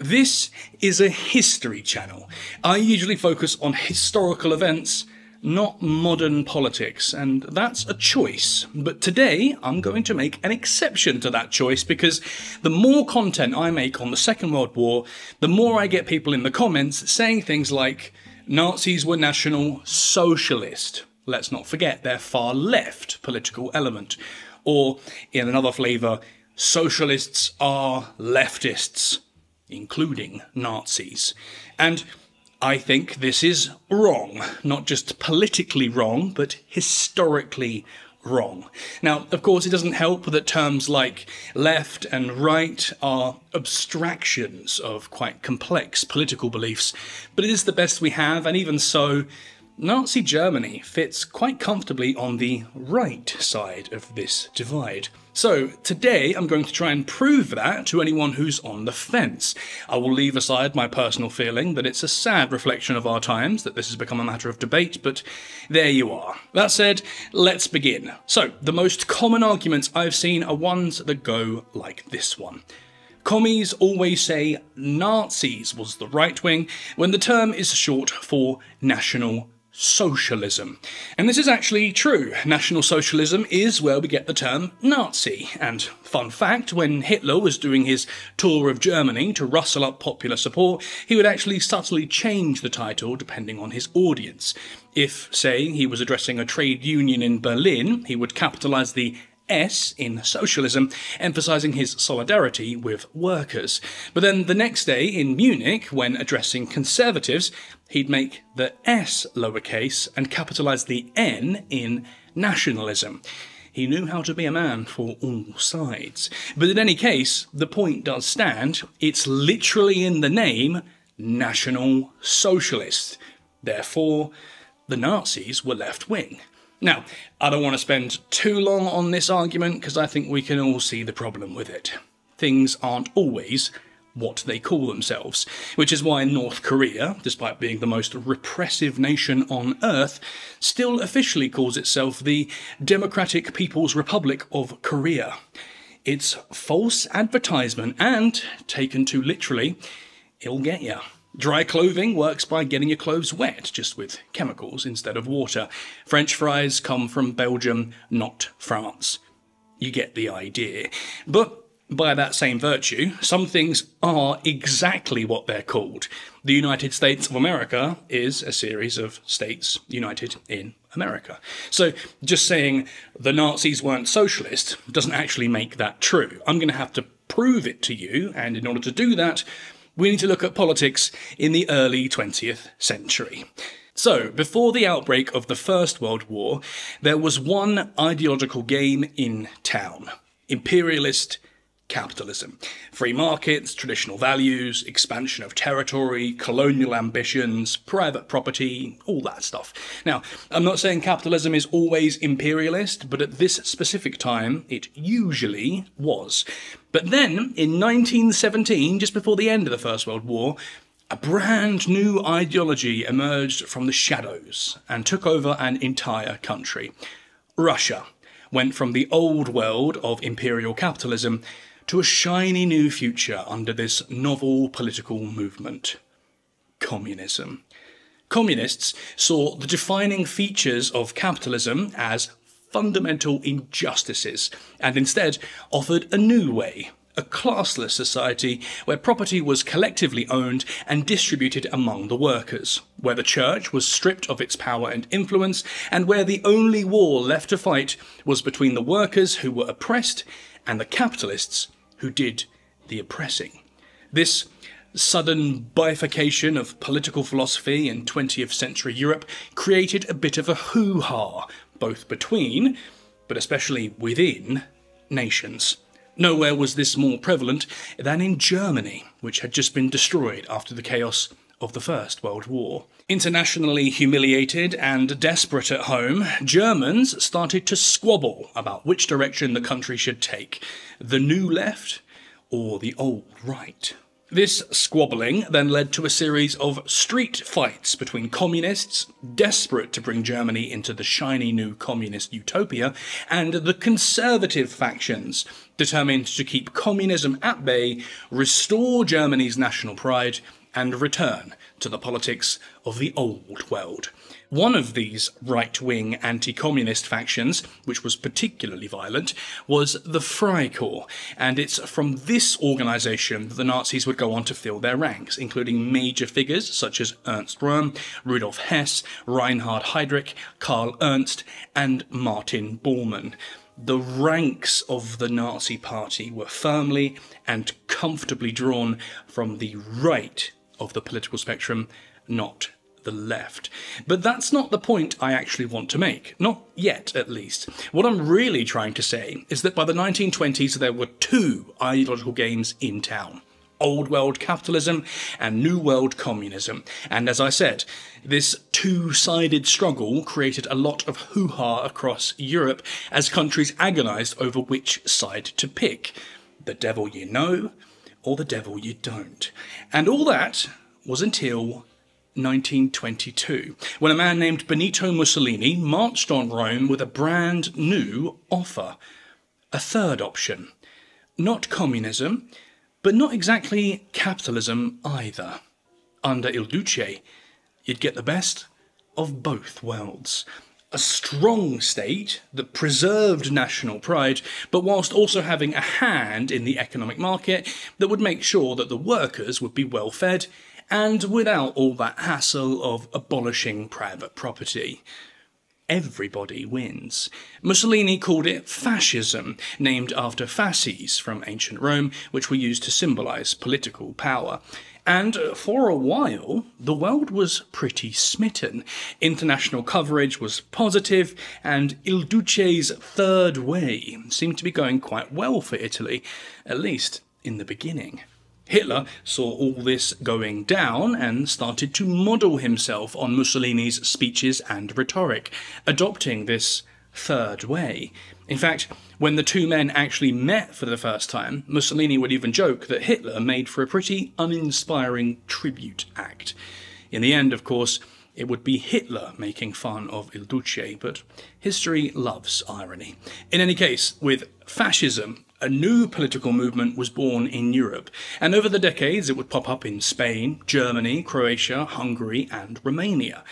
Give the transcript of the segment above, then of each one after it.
This is a history channel. I usually focus on historical events, not modern politics, and that's a choice. But today, I'm going to make an exception to that choice because the more content I make on the Second World War, the more I get people in the comments saying things like, Nazis were National Socialist. Let's not forget their far left political element. Or, in another flavour, socialists are leftists, including Nazis. And I think this is wrong. Not just politically wrong, but historically wrong. Now, of course, it doesn't help that terms like left and right are abstractions of quite complex political beliefs, but it is the best we have, and even so, Nazi Germany fits quite comfortably on the right side of this divide. So today I'm going to try and prove that to anyone who's on the fence. I will leave aside my personal feeling that it's a sad reflection of our times that this has become a matter of debate, but there you are. That said, let's begin. So the most common arguments I've seen are ones that go like this one. Commies always say Nazis was the right wing when the term is short for National Socialism. And this is actually true. National Socialism is where we get the term Nazi. And fun fact, when Hitler was doing his tour of Germany to rustle up popular support, he would actually subtly change the title depending on his audience. If, say, he was addressing a trade union in Berlin, he would capitalise the S in socialism, emphasising his solidarity with workers. But then the next day in Munich, when addressing conservatives, he'd make the S lowercase and capitalise the N in nationalism. He knew how to be a man for all sides. But in any case, the point does stand. It's literally in the name, National Socialist. Therefore, the Nazis were left-wing. Now, I don't want to spend too long on this argument because I think we can all see the problem with it. Things aren't always what they call themselves, which is why North Korea, despite being the most repressive nation on Earth, still officially calls itself the Democratic People's Republic of Korea. It's false advertisement and, taken too literally, it'll get ya. Dry clothing works by getting your clothes wet, just with chemicals instead of water. French fries come from Belgium, not France. You get the idea. But by that same virtue, some things are exactly what they're called. The United States of America is a series of states united in America. So just saying the Nazis weren't socialist doesn't actually make that true. I'm going to have to prove it to you, and in order to do that, we need to look at politics in the early 20th century. So, before the outbreak of the First World War, there was one ideological game in town: imperialist capitalism. Free markets, traditional values, expansion of territory, colonial ambitions, private property, all that stuff. Now, I'm not saying capitalism is always imperialist, but at this specific time, it usually was. But then, in 1917, just before the end of the First World War, a brand new ideology emerged from the shadows and took over an entire country. Russia went from the old world of imperial capitalism to a shiny new future under this novel political movement: communism. Communists saw the defining features of capitalism as fundamental injustices, and instead offered a new way, a classless society where property was collectively owned and distributed among the workers, where the church was stripped of its power and influence, and where the only war left to fight was between the workers who were oppressed and the capitalists who did the oppressing. This sudden bifurcation of political philosophy in 20th century Europe created a bit of a hoo-ha, both between, but especially within, nations. Nowhere was this more prevalent than in Germany, which had just been destroyed after the chaos of the First World War. Internationally humiliated and desperate at home, Germans started to squabble about which direction the country should take: the new left or the old right. This squabbling then led to a series of street fights between communists, desperate to bring Germany into the shiny new communist utopia, and the conservative factions, determined to keep communism at bay, restore Germany's national pride, and return to the politics of the old world. One of these right-wing anti-communist factions, which was particularly violent, was the Freikorps, and it's from this organisation that the Nazis would go on to fill their ranks, including major figures such as Ernst Röhm, Rudolf Hess, Reinhard Heydrich, Karl Ernst, and Martin Bormann. The ranks of the Nazi Party were firmly and comfortably drawn from the right of the political spectrum, not the left. But that's not the point I actually want to make. Not yet, at least. What I'm really trying to say is that by the 1920s there were two ideological games in town. Old world capitalism and new world communism. And as I said, this two-sided struggle created a lot of hoo-ha across Europe as countries agonised over which side to pick. The devil you know, or the devil you don't. And all that was until 1922, when a man named Benito Mussolini marched on Rome with a brand new offer. A third option. Not communism, but not exactly capitalism either. Under Il Duce, you'd get the best of both worlds. A strong state that preserved national pride, but whilst also having a hand in the economic market that would make sure that the workers would be well fed, and without all that hassle of abolishing private property. Everybody wins. Mussolini called it fascism, named after fasces from ancient Rome, which were used to symbolise political power. And for a while, the world was pretty smitten. International coverage was positive, and Il Duce's third way seemed to be going quite well for Italy, at least in the beginning. Hitler saw all this going down and started to model himself on Mussolini's speeches and rhetoric, adopting this third way. In fact, when the two men actually met for the first time, Mussolini would even joke that Hitler made for a pretty uninspiring tribute act. In the end, of course, it would be Hitler making fun of Il Duce, but history loves irony. In any case, with fascism, a new political movement was born in Europe, and over the decades it would pop up in Spain, Germany, Croatia, Hungary, and Romania.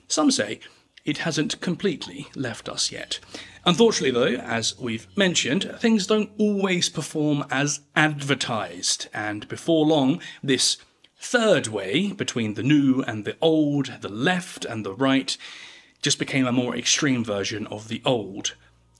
Some say it hasn't completely left us yet. Unfortunately though, as we've mentioned, things don't always perform as advertised, and before long, this third way between the new and the old, the left and the right, just became a more extreme version of the old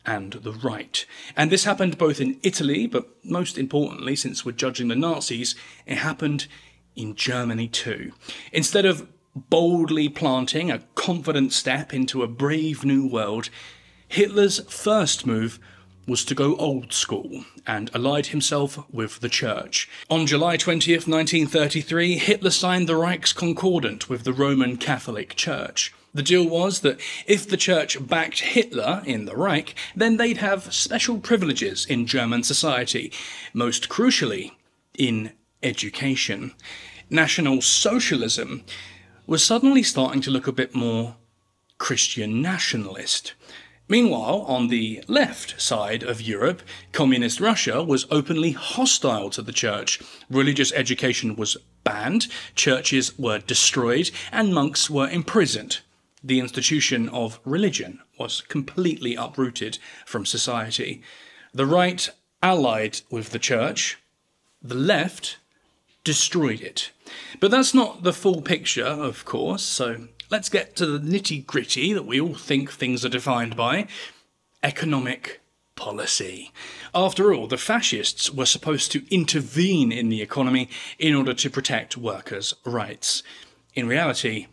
and the right. And this happened both in Italy, but most importantly, since we're judging the Nazis, it happened in Germany too. Instead of boldly planting a confident step into a brave new world, Hitler's first move was to go old school and allied himself with the church. On July 20th, 1933, Hitler signed the Reichskonkordat with the Roman Catholic Church. The deal was that if the church backed Hitler in the Reich, then they'd have special privileges in German society, most crucially in education. National Socialism was suddenly starting to look a bit more Christian nationalist. Meanwhile, on the left side of Europe, communist Russia was openly hostile to the church. Religious education was banned, churches were destroyed, and monks were imprisoned. The institution of religion was completely uprooted from society. The right allied with the church, the left destroyed it. But that's not the full picture, of course, so let's get to the nitty-gritty that we all think things are defined by: economic policy. After all, the fascists were supposed to intervene in the economy in order to protect workers' rights. In reality,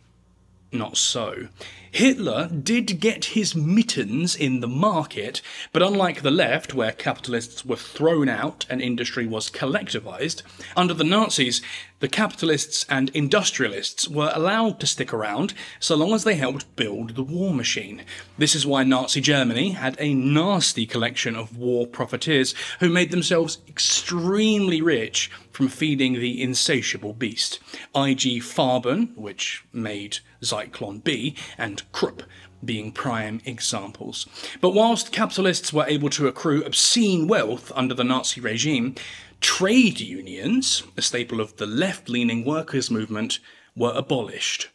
not so. Hitler did get his mittens in the market, but unlike the left, where capitalists were thrown out and industry was collectivised, under the Nazis, the capitalists and industrialists were allowed to stick around so long as they helped build the war machine. This is why Nazi Germany had a nasty collection of war profiteers who made themselves extremely rich from feeding the insatiable beast, i.g. Farben, which made Zyklon B, and Krupp being prime examples. But whilst capitalists were able to accrue obscene wealth under the Nazi regime, trade unions, a staple of the left-leaning workers' movement, were abolished.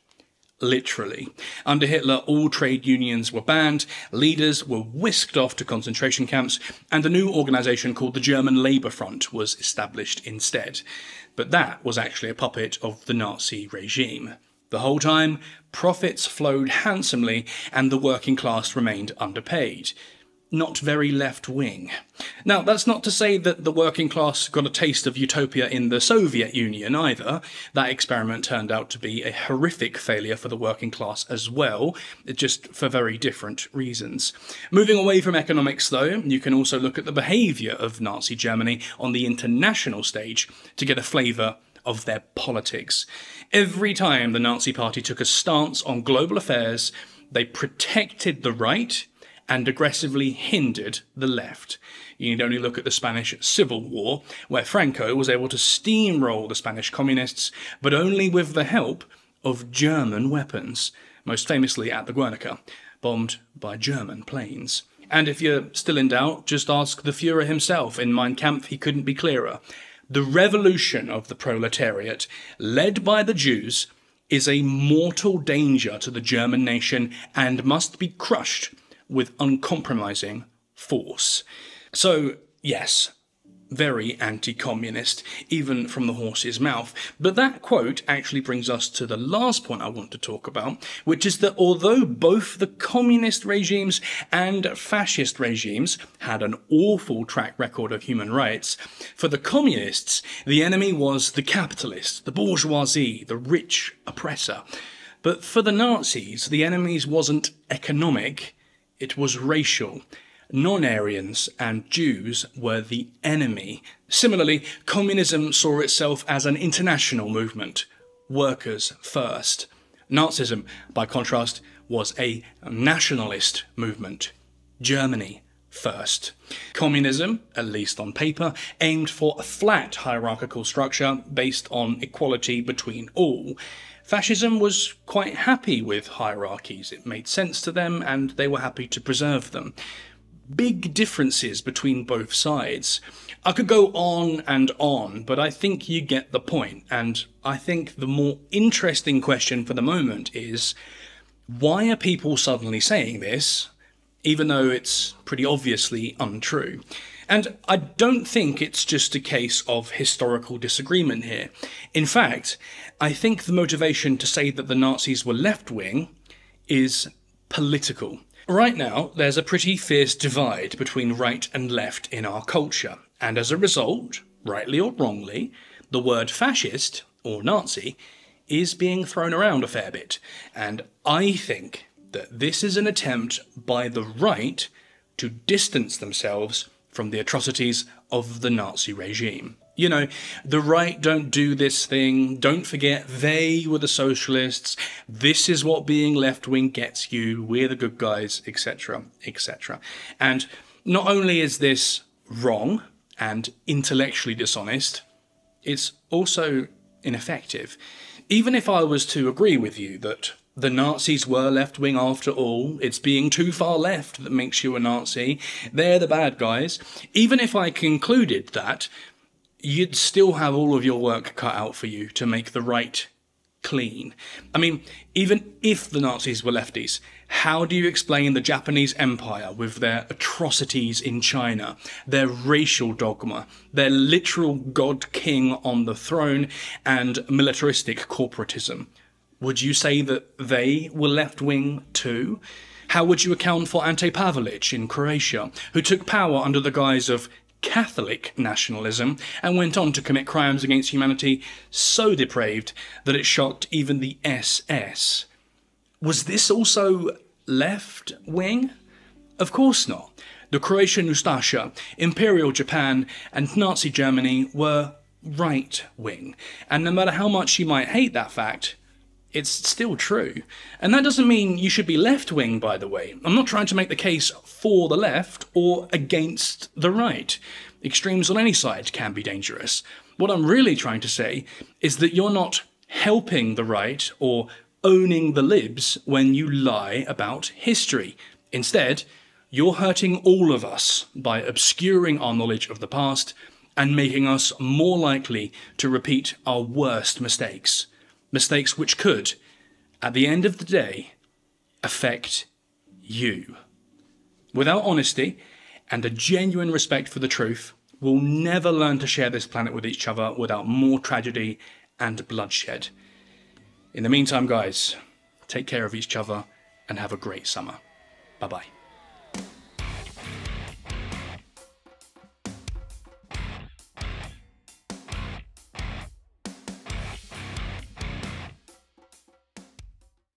Literally. Under Hitler, all trade unions were banned, leaders were whisked off to concentration camps, and a new organisation called the German Labour Front was established instead. But that was actually a puppet of the Nazi regime. The whole time, profits flowed handsomely, and the working class remained underpaid. Not very left-wing. Now, that's not to say that the working class got a taste of utopia in the Soviet Union either. That experiment turned out to be a horrific failure for the working class as well, just for very different reasons. Moving away from economics, though, you can also look at the behaviour of Nazi Germany on the international stage to get a flavour of their politics. Every time the Nazi Party took a stance on global affairs, they protected the right and aggressively hindered the left. You need only look at the Spanish Civil War, where Franco was able to steamroll the Spanish communists, but only with the help of German weapons, most famously at the Guernica, bombed by German planes. And if you're still in doubt, just ask the Führer himself. In Mein Kampf, he couldn't be clearer. The revolution of the proletariat, led by the Jews, is a mortal danger to the German nation and must be crushed with uncompromising force. So, yes, very anti-communist, even from the horse's mouth. But that quote actually brings us to the last point I want to talk about, which is that although both the communist regimes and fascist regimes had an awful track record of human rights, for the communists, the enemy was the capitalist, the bourgeoisie, the rich oppressor. But for the Nazis, the enemy wasn't economic, it was racial. Non-Aryans and Jews were the enemy. Similarly, communism saw itself as an international movement. Workers first. Nazism, by contrast, was a nationalist movement. Germany first. Communism, at least on paper, aimed for a flat hierarchical structure based on equality between all. Fascism was quite happy with hierarchies. It made sense to them, and they were happy to preserve them. Big differences between both sides. I could go on, but I think you get the point, and I think the more interesting question for the moment is, why are people suddenly saying this, even though it's pretty obviously untrue? And I don't think it's just a case of historical disagreement here. In fact, I think the motivation to say that the Nazis were left-wing is political. Right now, there's a pretty fierce divide between right and left in our culture, and as a result, rightly or wrongly, the word fascist, or Nazi, is being thrown around a fair bit, and I think that this is an attempt by the right to distance themselves from the atrocities of the Nazi regime. You know, the right don't do this thing, don't forget they were the socialists, this is what being left-wing gets you, we're the good guys, etc., etc. And not only is this wrong and intellectually dishonest, it's also ineffective. Even if I was to agree with you that the Nazis were left-wing after all, it's being too far left that makes you a Nazi, they're the bad guys, even if I concluded that, you'd still have all of your work cut out for you to make the right clean. I mean, even if the Nazis were lefties, how do you explain the Japanese Empire with their atrocities in China, their racial dogma, their literal god-king on the throne, and militaristic corporatism? Would you say that they were left-wing too? How would you account for Ante Pavelic in Croatia, who took power under the guise of Catholic nationalism and went on to commit crimes against humanity so depraved that it shocked even the SS? Was this also left-wing? Of course not. The Croatian Ustasha, Imperial Japan, and Nazi Germany were right-wing, and no matter how much you might hate that fact, it's still true. And that doesn't mean you should be left-wing, by the way. I'm not trying to make the case for the left or against the right. Extremes on any side can be dangerous. What I'm really trying to say is that you're not helping the right or owning the libs when you lie about history. Instead, you're hurting all of us by obscuring our knowledge of the past and making us more likely to repeat our worst mistakes. Mistakes which could, at the end of the day, affect you. Without honesty and a genuine respect for the truth, we'll never learn to share this planet with each other without more tragedy and bloodshed. In the meantime, guys, take care of each other and have a great summer. Bye-bye.